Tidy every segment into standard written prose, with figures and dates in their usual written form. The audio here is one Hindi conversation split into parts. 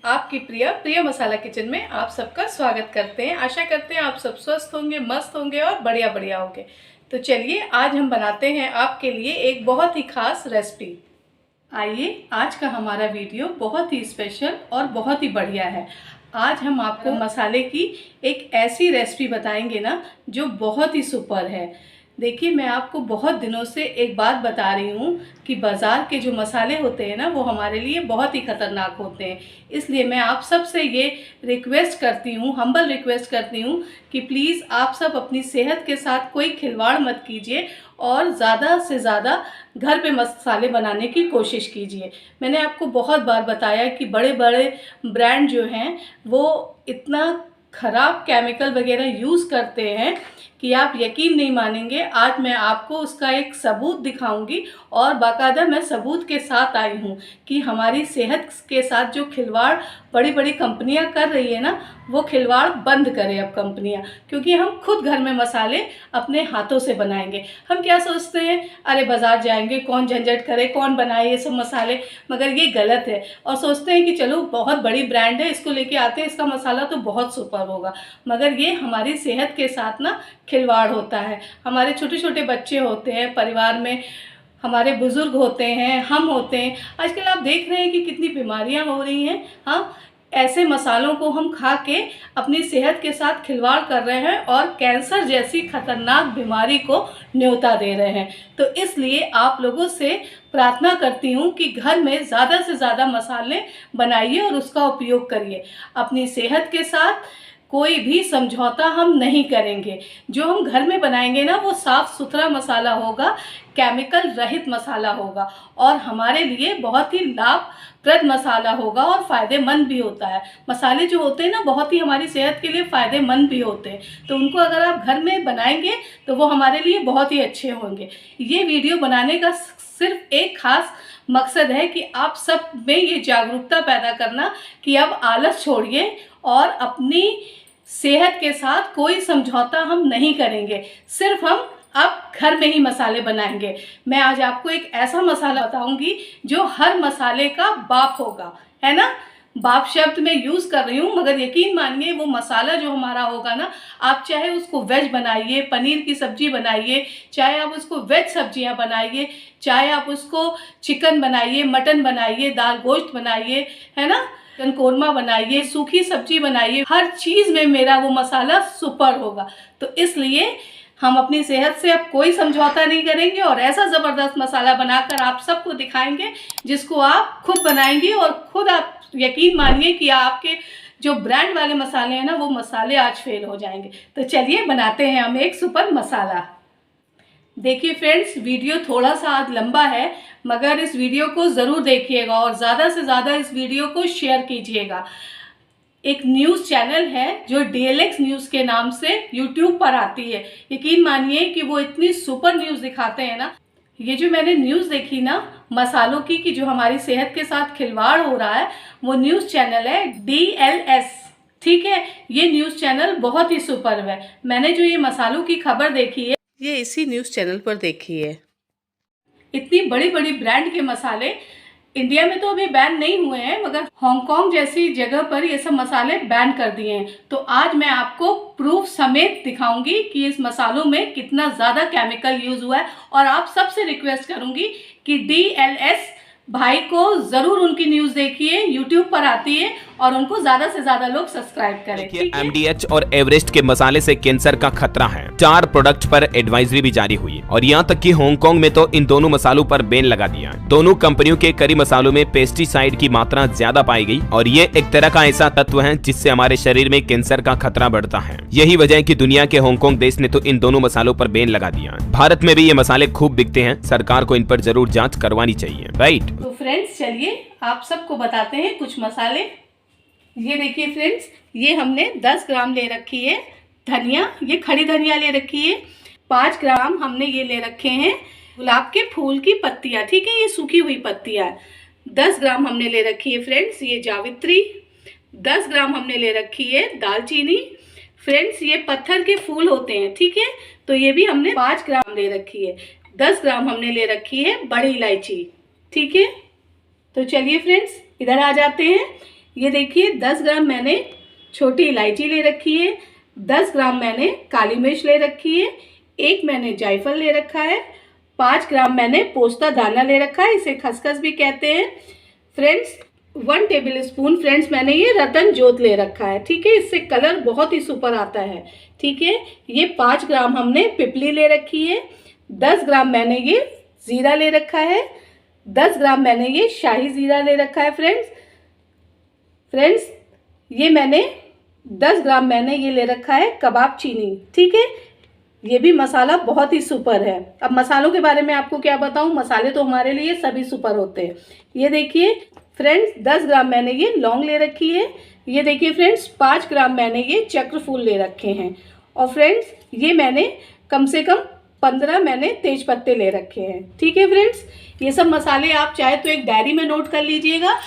आपकी प्रिय प्रिय मसाला किचन में आप सबका स्वागत करते हैं। आशा करते हैं आप सब स्वस्थ होंगे, मस्त होंगे और बढ़िया बढ़िया होंगे। तो चलिए आज हम बनाते हैं आपके लिए एक बहुत ही खास रेसिपी। आइए, आज का हमारा वीडियो बहुत ही स्पेशल और बहुत ही बढ़िया है। आज हम आपको मसाले की एक ऐसी रेसिपी बताएंगे ना जो बहुत ही सुपर है। देखिए, मैं आपको बहुत दिनों से एक बात बता रही हूँ कि बाज़ार के जो मसाले होते हैं ना वो हमारे लिए बहुत ही ख़तरनाक होते हैं। इसलिए मैं आप सब से ये रिक्वेस्ट करती हूँ, हम्बल रिक्वेस्ट करती हूँ कि प्लीज़ आप सब अपनी सेहत के साथ कोई खिलवाड़ मत कीजिए और ज़्यादा से ज़्यादा घर पे मसाले बनाने की कोशिश कीजिए। मैंने आपको बहुत बार बताया कि बड़े बड़े ब्रांड जो हैं वो इतना ख़राब केमिकल वगैरह यूज़ करते हैं कि आप यकीन नहीं मानेंगे। आज मैं आपको उसका एक सबूत दिखाऊंगी और बाकायदा मैं सबूत के साथ आई हूँ कि हमारी सेहत के साथ जो खिलवाड़ बड़ी बड़ी कंपनियां कर रही है ना वो खिलवाड़ बंद करें अब कंपनियां, क्योंकि हम खुद घर में मसाले अपने हाथों से बनाएंगे। हम क्या सोचते हैं, अरे बाज़ार जाएंगे, कौन झंझट करे, कौन बनाए ये सब मसाले, मगर ये गलत है। और सोचते हैं कि चलो बहुत बड़ी ब्रांड है, इसको लेके आते हैं, इसका मसाला तो बहुत सुपर होगा, मगर ये हमारी सेहत के साथ ना खिलवाड़ होता है। हमारे छोटे छोटे बच्चे होते हैं परिवार में, हमारे बुज़ुर्ग होते हैं, हम होते हैं। आजकल आप देख रहे हैं कि कितनी बीमारियां हो रही हैं। हाँ, ऐसे मसालों को हम खा के अपनी सेहत के साथ खिलवाड़ कर रहे हैं और कैंसर जैसी खतरनाक बीमारी को न्योता दे रहे हैं। तो इसलिए आप लोगों से प्रार्थना करती हूँ कि घर में ज़्यादा से ज़्यादा मसाले बनाइए और उसका उपयोग करिए। अपनी सेहत के साथ कोई भी समझौता हम नहीं करेंगे। जो हम घर में बनाएंगे ना वो साफ़ सुथरा मसाला होगा, केमिकल रहित मसाला होगा और हमारे लिए बहुत ही लाभप्रद मसाला होगा और फ़ायदेमंद भी होता है। मसाले जो होते हैं ना बहुत ही हमारी सेहत के लिए फ़ायदेमंद भी होते हैं, तो उनको अगर आप घर में बनाएंगे तो वो हमारे लिए बहुत ही अच्छे होंगे। ये वीडियो बनाने का सिर्फ एक ख़ास मकसद है कि आप सब में ये जागरूकता पैदा करना कि अब आलस छोड़िए और अपनी सेहत के साथ कोई समझौता हम नहीं करेंगे। सिर्फ हम अब घर में ही मसाले बनाएंगे। मैं आज आपको एक ऐसा मसाला बताऊंगी जो हर मसाले का बाप होगा, है ना। बाप शब्द मैं यूज़ कर रही हूँ, मगर यकीन मानिए वो मसाला जो हमारा होगा ना, आप चाहे उसको वेज बनाइए, पनीर की सब्ज़ी बनाइए, चाहे आप उसको वेज सब्जियाँ बनाइए, चाहे आप उसको चिकन बनाइए, मटन बनाइए, दाल गोश्त बनाइए, है ना, चिकन कोरमा बनाइए, सूखी सब्जी बनाइए, हर चीज़ में मेरा वो मसाला सुपर होगा। तो इसलिए हम अपनी सेहत से अब कोई समझौता नहीं करेंगे और ऐसा ज़बरदस्त मसाला बनाकर आप सबको दिखाएंगे जिसको आप खुद बनाएंगे और खुद आप यकीन मानिए कि आपके जो ब्रांड वाले मसाले हैं ना वो मसाले आज फेल हो जाएंगे। तो चलिए बनाते हैं हम एक सुपर मसाला। देखिए फ्रेंड्स, वीडियो थोड़ा सा आज लंबा है, मगर इस वीडियो को ज़रूर देखिएगा और ज़्यादा से ज़्यादा इस वीडियो को शेयर कीजिएगा। एक न्यूज़ चैनल है जो DLX न्यूज़ के नाम से YouTube पर आती है। यकीन मानिए कि वो इतनी सुपर न्यूज़ दिखाते हैं ना। ये जो मैंने न्यूज़ देखी ना मसालों की कि जो हमारी सेहत के साथ खिलवाड़ हो रहा है, वो न्यूज़ चैनल है DLS, ठीक है। ये न्यूज़ चैनल बहुत ही सुपर है। मैंने जो ये मसालों की खबर देखी है ये इसी न्यूज़ चैनल पर देखी है। इतनी बड़ी बड़ी ब्रांड के मसाले इंडिया में तो अभी बैन नहीं हुए हैं, मगर हांगकांग जैसी जगह पर ये सब मसाले बैन कर दिए हैं। तो आज मैं आपको प्रूफ समेत दिखाऊंगी कि इस मसालों में कितना ज़्यादा केमिकल यूज़ हुआ है। और आप सबसे रिक्वेस्ट करूंगी कि DLS भाई को ज़रूर उनकी न्यूज़ देखिए, YouTube पर आती है और उनको ज़्यादा से ज़्यादा लोग सब्सक्राइब करें। MDH और एवरेस्ट के मसाले से कैंसर का खतरा है। 4 प्रोडक्ट पर एडवाइजरी भी जारी हुई और यहाँ तक कि हांगकांग में तो इन दोनों मसालों पर बैन लगा दिया। दोनों कंपनियों के करी मसालों में पेस्टिसाइड की मात्रा ज्यादा पाई गई और ये एक तरह का ऐसा तत्व है जिससे हमारे शरीर में कैंसर का खतरा बढ़ता है। यही वजह है कि दुनिया के हांगकांग देश ने तो इन दोनों मसालों पर बैन लगा दिया। भारत में भी ये मसाले खूब बिकते हैं, सरकार को इन पर जरूर जाँच करवानी चाहिए, राइट। तो फ्रेंड्स चलिए आप सबको बताते हैं कुछ मसाले। ये देखिए फ्रेंड्स, ये हमने 10 ग्राम ले रखी है धनिया, ये खड़ी धनिया ले रखी है। 5 ग्राम हमने ये ले रखे हैं गुलाब के फूल की पत्तियाँ, ठीक है, ये सूखी हुई पत्तियाँ। 10 ग्राम हमने ले रखी है फ्रेंड्स ये जावित्री। 10 ग्राम हमने ले रखी है दालचीनी। फ्रेंड्स ये पत्थर के फूल होते हैं, ठीक है, तो ये भी हमने 5 ग्राम ले रखी है। 10 ग्राम हमने ले रखी है बड़ी इलायची, ठीक है। तो चलिए फ्रेंड्स इधर आ जाते हैं। ये देखिए 10 ग्राम मैंने छोटी इलायची ले रखी है, 10 ग्राम मैंने काली मिर्च ले रखी है, 1 मैंने जायफल ले रखा है, 5 ग्राम मैंने पोस्ता दाना ले रखा है, इसे खसखस भी कहते हैं। फ्रेंड्स 1 टेबल स्पून फ्रेंड्स मैंने ये रतन जोत ले रखा है, ठीक है, इससे कलर बहुत ही सुपर आता है, ठीक है। ये 5 ग्राम हमने पिपली ले रखी है, 10 ग्राम मैंने ये ज़ीरा ले रखा है, 10 ग्राम मैंने ये शाही ज़ीरा ले रखा है। फ्रेंड्स ये मैंने 10 ग्राम मैंने ये ले रखा है कबाब चीनी, ठीक है। ये भी मसाला बहुत ही सुपर है। अब मसालों के बारे में आपको क्या बताऊं, मसाले तो हमारे लिए सभी सुपर होते हैं। ये देखिए फ्रेंड्स 10 ग्राम मैंने ये लौंग ले रखी है। ये देखिए फ्रेंड्स 5 ग्राम मैंने ये चक्र फूल ले रखे हैं। और फ्रेंड्स ये मैंने कम से कम 15 मैंने तेज पत्ते ले रखे हैं, ठीक है। फ्रेंड्स ये सब मसाले आप चाहे तो एक डायरी में नोट कर लीजिएगा,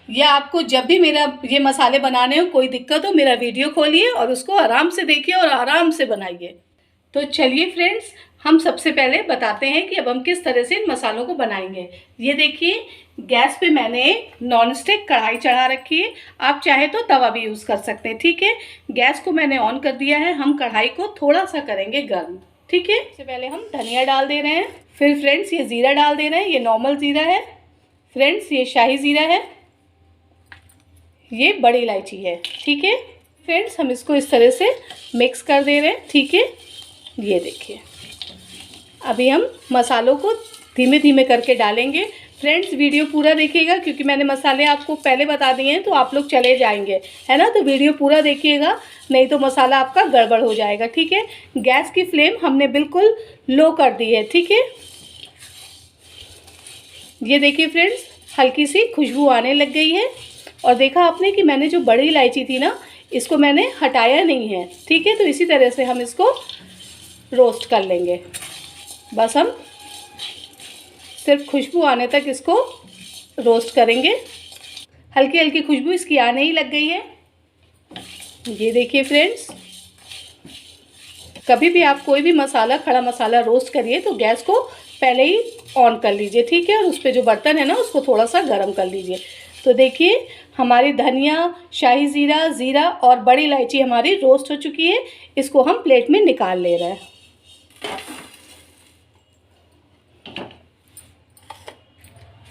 या आपको जब भी मेरा ये मसाले बनाने हो कोई दिक्कत हो, मेरा वीडियो खोलिए और उसको आराम से देखिए और आराम से बनाइए। तो चलिए फ्रेंड्स हम सबसे पहले बताते हैं कि अब हम किस तरह से इन मसालों को बनाएंगे। ये देखिए गैस पे मैंने नॉन स्टिक कढ़ाई चढ़ा रखी है, आप चाहे तो तवा भी यूज़ कर सकते हैं, ठीक है। गैस को मैंने ऑन कर दिया है, हम कढ़ाई को थोड़ा सा करेंगे गर्म, ठीक है। इससे पहले हम धनिया डाल दे रहे हैं, फिर फ्रेंड्स ये ज़ीरा डाल दे रहे हैं, ये नॉर्मल ज़ीरा है। फ्रेंड्स ये शाही ज़ीरा है, ये बड़ी इलायची है, ठीक है। फ्रेंड्स हम इसको इस तरह से मिक्स कर दे रहे हैं, ठीक है। ये देखिए अभी हम मसालों को धीमे धीमे करके डालेंगे। फ्रेंड्स वीडियो पूरा देखिएगा, क्योंकि मैंने मसाले आपको पहले बता दिए हैं तो आप लोग चले जाएंगे, है ना। तो वीडियो पूरा देखिएगा, नहीं तो मसाला आपका गड़बड़ हो जाएगा, ठीक है। गैस की फ्लेम हमने बिल्कुल लो कर दी है, ठीक है। ये देखिए फ्रेंड्स हल्की सी खुशबू आने लग गई है, और देखा आपने कि मैंने जो बड़ी इलायची थी ना, इसको मैंने हटाया नहीं है, ठीक है। तो इसी तरह से हम इसको रोस्ट कर लेंगे, बस हम सिर्फ खुशबू आने तक इसको रोस्ट करेंगे। हल्की हल्की खुशबू इसकी आने ही लग गई है। ये देखिए फ्रेंड्स कभी भी आप कोई भी मसाला, खड़ा मसाला रोस्ट करिए तो गैस को पहले ही ऑन कर लीजिए, ठीक है। और उस पर जो बर्तन है ना उसको थोड़ा सा गर्म कर लीजिए। तो देखिए हमारी धनिया, शाही ज़ीरा, ज़ीरा और बड़ी इलायची हमारी रोस्ट हो चुकी है। इसको हम प्लेट में निकाल ले रहे हैं।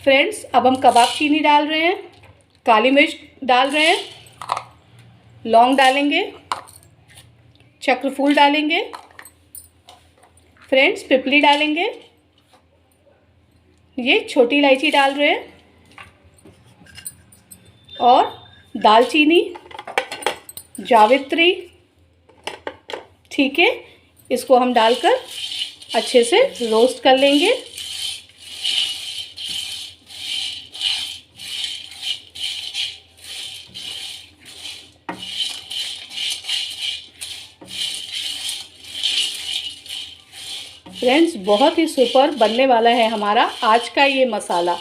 फ्रेंड्स अब हम कबाब चीनी डाल रहे हैं, काली मिर्च डाल रहे हैं, लौंग डालेंगे, चक्रफूल डालेंगे, फ्रेंड्स पिपली डालेंगे, ये छोटी इलायची डाल रहे हैं, और दालचीनी, जावित्री, ठीक है। इसको हम डालकर अच्छे से रोस्ट कर लेंगे। फ्रेंड्स बहुत ही सुपर बनने वाला है हमारा आज का ये मसाला।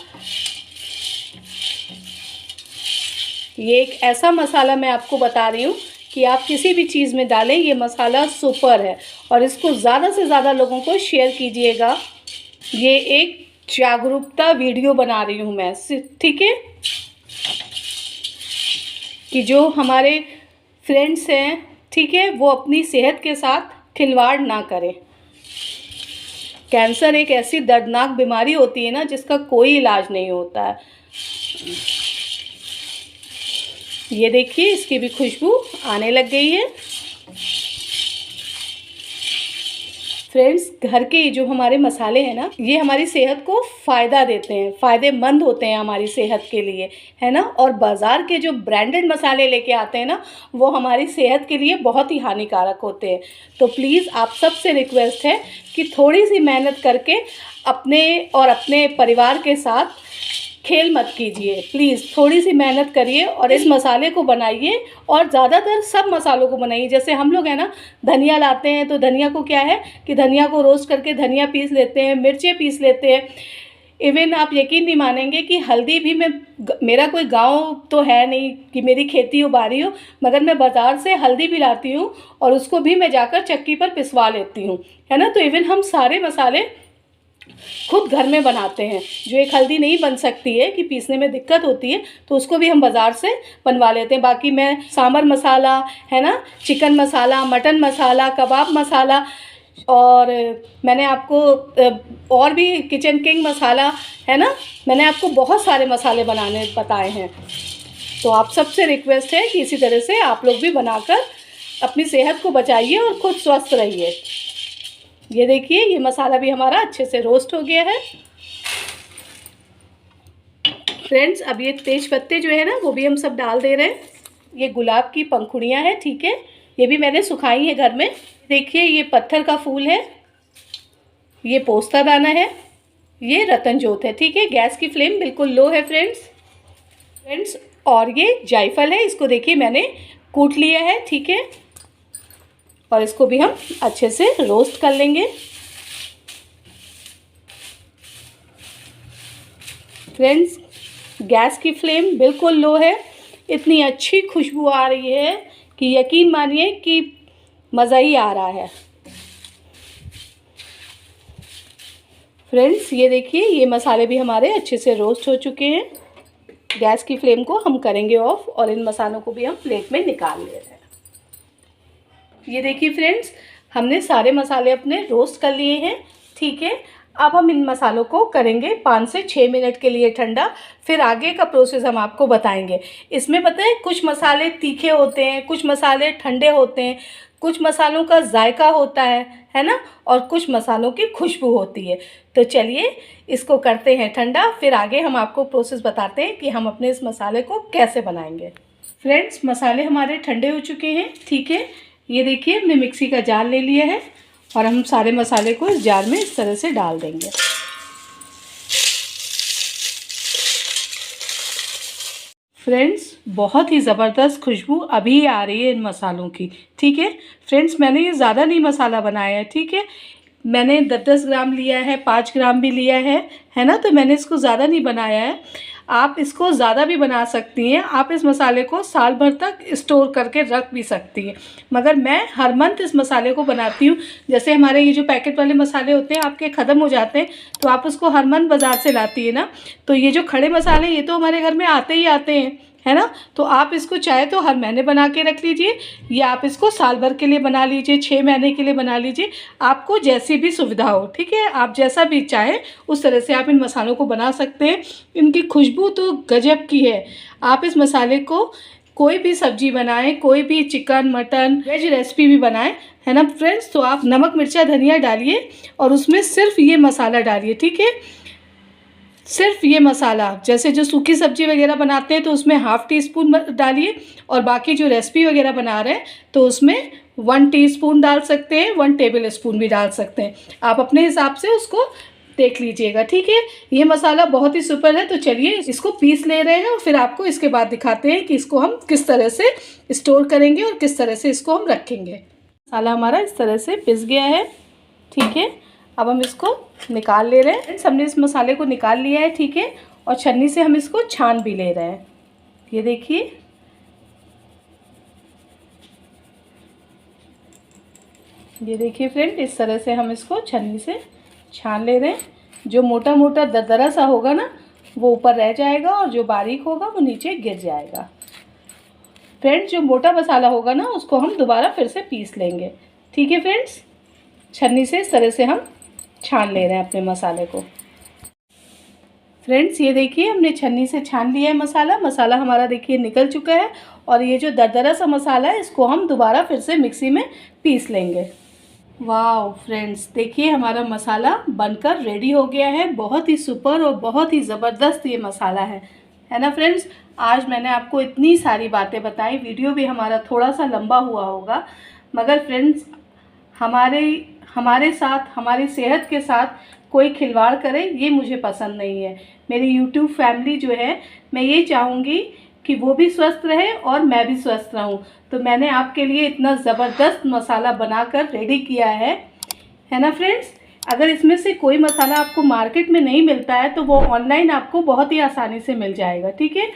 ये एक ऐसा मसाला मैं आपको बता रही हूँ कि आप किसी भी चीज़ में डालें, ये मसाला सुपर है। और इसको ज़्यादा से ज़्यादा लोगों को शेयर कीजिएगा। ये एक जागरूकता वीडियो बना रही हूँ मैं, ठीक है, कि जो हमारे फ्रेंड्स हैं, ठीक है, वो अपनी सेहत के साथ खिलवाड़ ना करें। कैंसर एक ऐसी दर्दनाक बीमारी होती है ना जिसका कोई इलाज नहीं होता है। ये देखिए इसकी भी खुशबू आने लग गई है। फ्रेंड्स घर के जो हमारे मसाले हैं ना, ये हमारी सेहत को फ़ायदा देते हैं, फ़ायदेमंद होते हैं हमारी सेहत के लिए, है ना। और बाज़ार के जो ब्रांडेड मसाले लेके आते हैं ना, वो हमारी सेहत के लिए बहुत ही हानिकारक होते हैं। तो प्लीज़ आप सबसे रिक्वेस्ट है कि थोड़ी सी मेहनत करके अपने और अपने परिवार के साथ खेल मत कीजिए। प्लीज़ थोड़ी सी मेहनत करिए और इस मसाले को बनाइए, और ज़्यादातर सब मसालों को बनाइए। जैसे हम लोग हैं ना, धनिया लाते हैं तो धनिया को क्या है कि धनिया को रोस्ट करके धनिया पीस लेते हैं, मिर्चें पीस लेते हैं। इवन आप यकीन नहीं मानेंगे कि हल्दी भी मेरा कोई गांव तो है नहीं कि मेरी खेती हो बारी हो, मगर मैं बाज़ार से हल्दी भी लाती हूँ और उसको भी मैं जाकर चक्की पर पिसवा लेती हूँ, है ना। तो इवन हम सारे मसाले खुद घर में बनाते हैं। जो एक हल्दी नहीं बन सकती है कि पीसने में दिक्कत होती है, तो उसको भी हम बाज़ार से बनवा लेते हैं। बाकी मैं सांभर मसाला है ना, चिकन मसाला, मटन मसाला, कबाब मसाला, और मैंने आपको और भी किचन किंग मसाला है ना, मैंने आपको बहुत सारे मसाले बनाने बताए हैं। तो आप सबसे रिक्वेस्ट है कि इसी तरह से आप लोग भी बनाकर अपनी सेहत को बचाइए और खुद स्वस्थ रहिए। ये देखिए, ये मसाला भी हमारा अच्छे से रोस्ट हो गया है। फ्रेंड्स, अब ये तेज पत्ते जो है ना, वो भी हम सब डाल दे रहे हैं। ये गुलाब की पंखुड़ियाँ हैं, ठीक है, ये भी मैंने सुखाई है घर में। देखिए, ये पत्थर का फूल है, ये पोस्ता दाना है, ये रतनजोत है, ठीक है। गैस की फ्लेम बिल्कुल लो है फ्रेंड्स। और ये जायफल है, इसको देखिए मैंने कूट लिया है, ठीक है। और इसको भी हम अच्छे से रोस्ट कर लेंगे। फ्रेंड्स, गैस की फ्लेम बिल्कुल लो है। इतनी अच्छी खुशबू आ रही है कि यकीन मानिए कि मज़ा ही आ रहा है। फ्रेंड्स, ये देखिए, ये मसाले भी हमारे अच्छे से रोस्ट हो चुके हैं। गैस की फ्लेम को हम करेंगे ऑफ और इन मसालों को भी हम प्लेट में निकाल ले रहे हैं। ये देखिए फ्रेंड्स, हमने सारे मसाले अपने रोस्ट कर लिए हैं, ठीक है। अब हम इन मसालों को करेंगे 5 से 6 मिनट के लिए ठंडा, फिर आगे का प्रोसेस हम आपको बताएंगे। इसमें पता है, कुछ मसाले तीखे होते हैं, कुछ मसाले ठंडे होते हैं, कुछ मसालों का जायका होता है ना, और कुछ मसालों की खुशबू होती है। तो चलिए इसको करते हैं ठंडा, फिर आगे हम आपको प्रोसेस बताते हैं कि हम अपने इस मसाले को कैसे बनाएंगे। फ्रेंड्स, मसाले हमारे ठंडे हो चुके हैं, ठीक है। ये देखिए, हमने मिक्सी का जार ले लिया है और हम सारे मसाले को इस जार में इस तरह से डाल देंगे। फ्रेंड्स, बहुत ही ज़बरदस्त खुशबू अभी आ रही है इन मसालों की, ठीक है। फ्रेंड्स, मैंने ये ज़्यादा नहीं मसाला बनाया है, ठीक है। मैंने 10-10 ग्राम लिया है, 5 ग्राम भी लिया है ना, तो मैंने इसको ज़्यादा नहीं बनाया है। आप इसको ज़्यादा भी बना सकती हैं। आप इस मसाले को साल भर तक स्टोर करके रख भी सकती हैं, मगर मैं हर मंथ इस मसाले को बनाती हूँ। जैसे हमारे ये जो पैकेट वाले मसाले होते हैं, आपके ख़त्म हो जाते हैं, तो आप उसको हर मंथ बाज़ार से लाती है ना, तो ये जो खड़े मसाले, ये तो हमारे घर में आते ही आते हैं, है ना। तो आप इसको चाहे तो हर महीने बना के रख लीजिए, या आप इसको साल भर के लिए बना लीजिए, 6 महीने के लिए बना लीजिए, आपको जैसी भी सुविधा हो, ठीक है। आप जैसा भी चाहें उस तरह से आप इन मसालों को बना सकते हैं। इनकी खुशबू तो गजब की है। आप इस मसाले को कोई भी सब्जी बनाएं, कोई भी चिकन, मटन, वेज रेसिपी भी बनाएं, है ना फ्रेंड्स, तो आप नमक, मिर्चा, धनिया डालिए और उसमें सिर्फ ये मसाला डालिए, ठीक है। सिर्फ ये मसाला, जैसे जो सूखी सब्जी वगैरह बनाते हैं तो उसमें ½ टीस्पून डालिए, और बाकी जो रेसिपी वगैरह बना रहे हैं तो उसमें 1 टीस्पून डाल सकते हैं, 1 टेबल स्पून भी डाल सकते हैं। आप अपने हिसाब से उसको देख लीजिएगा, ठीक है। ये मसाला बहुत ही सुपर है। तो चलिए इसको पीस ले रहे हैं और फिर आपको इसके बाद दिखाते हैं कि इसको हम किस तरह से स्टोर करेंगे और किस तरह से इसको हम रखेंगे। मसाला हमारा इस तरह से पिस गया है, ठीक है। अब हम इसको निकाल ले रहे हैं। हमने इस मसाले को निकाल लिया है, ठीक है, और छन्नी से हम इसको छान भी ले रहे हैं। ये देखिए, ये देखिए फ्रेंड, इस तरह से हम इसको छन्नी से छान ले रहे हैं। जो मोटा मोटा दरदरा सा होगा ना, वो ऊपर रह जाएगा, और जो बारीक होगा वो नीचे गिर जाएगा। फ्रेंड्स, जो मोटा मसाला होगा ना, उसको हम दोबारा फिर से पीस लेंगे, ठीक है फ्रेंड्स। छन्नी से इस तरह से हम छान ले रहे हैं अपने मसाले को। फ्रेंड्स, ये देखिए, हमने छन्नी से छान लिया है मसाला हमारा देखिए निकल चुका है, और ये जो दरदरा सा मसाला है, इसको हम दोबारा फिर से मिक्सी में पीस लेंगे। वाह फ्रेंड्स, देखिए हमारा मसाला बनकर रेडी हो गया है। बहुत ही सुपर और बहुत ही ज़बरदस्त ये मसाला है ना फ्रेंड्स। आज मैंने आपको इतनी सारी बातें बताई। वीडियो भी हमारा थोड़ा सा लंबा हुआ होगा, मगर फ्रेंड्स, हमारे साथ, हमारी सेहत के साथ कोई खिलवाड़ करे, ये मुझे पसंद नहीं है। मेरी यूट्यूब फैमिली जो है, मैं ये चाहूँगी कि वो भी स्वस्थ रहे और मैं भी स्वस्थ रहूं। तो मैंने आपके लिए इतना ज़बरदस्त मसाला बनाकर रेडी किया है ना फ्रेंड्स। अगर इसमें से कोई मसाला आपको मार्केट में नहीं मिलता है, तो वो ऑनलाइन आपको बहुत ही आसानी से मिल जाएगा, ठीक है।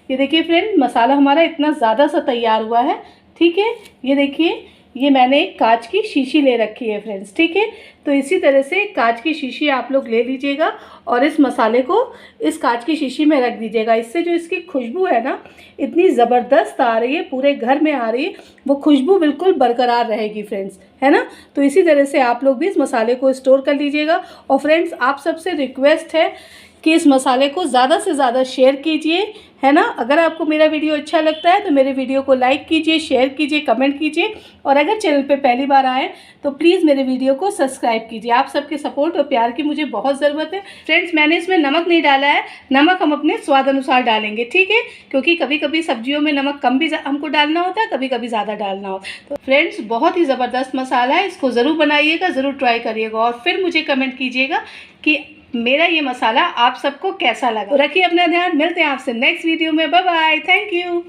ये देखिए फ्रेंड, मसाला हमारा इतना ज़्यादा सा तैयार हुआ है, ठीक है। ये देखिए, ये मैंने एक कांच की शीशी ले रखी है फ्रेंड्स, ठीक है। तो इसी तरह से कांच की शीशी आप लोग ले लीजिएगा और इस मसाले को इस कांच की शीशी में रख दीजिएगा। इससे जो इसकी खुशबू है ना, इतनी ज़बरदस्त आ रही है, पूरे घर में आ रही है, वो खुशबू बिल्कुल बरकरार रहेगी फ्रेंड्स, है ना। तो इसी तरह से आप लोग भी इस मसाले को स्टोर कर लीजिएगा। और फ्रेंड्स, आप सबसे रिक्वेस्ट है कि इस मसाले को ज़्यादा से ज़्यादा शेयर कीजिए, है ना। अगर आपको मेरा वीडियो अच्छा लगता है तो मेरे वीडियो को लाइक कीजिए, शेयर कीजिए, कमेंट कीजिए, और अगर चैनल पे पहली बार आए तो प्लीज़ मेरे वीडियो को सब्सक्राइब कीजिए। आप सबके सपोर्ट और प्यार की मुझे बहुत ज़रूरत है फ्रेंड्स। मैंने इसमें नमक नहीं डाला है, नमक हम अपने स्वाद अनुसार डालेंगे, ठीक है, क्योंकि कभी कभी सब्जियों में नमक कम भी हमको डालना होता है, कभी कभी ज़्यादा डालना होता है। तो फ्रेंड्स, बहुत ही ज़बरदस्त मसाला है, इसको ज़रूर बनाइएगा, ज़रूर ट्राई करिएगा और फिर मुझे कमेंट कीजिएगा कि मेरा ये मसाला आप सबको कैसा लगा। तो रखिए अपना ध्यान, मिलते हैं आपसे नेक्स्ट वीडियो में। Bye bye, thank you.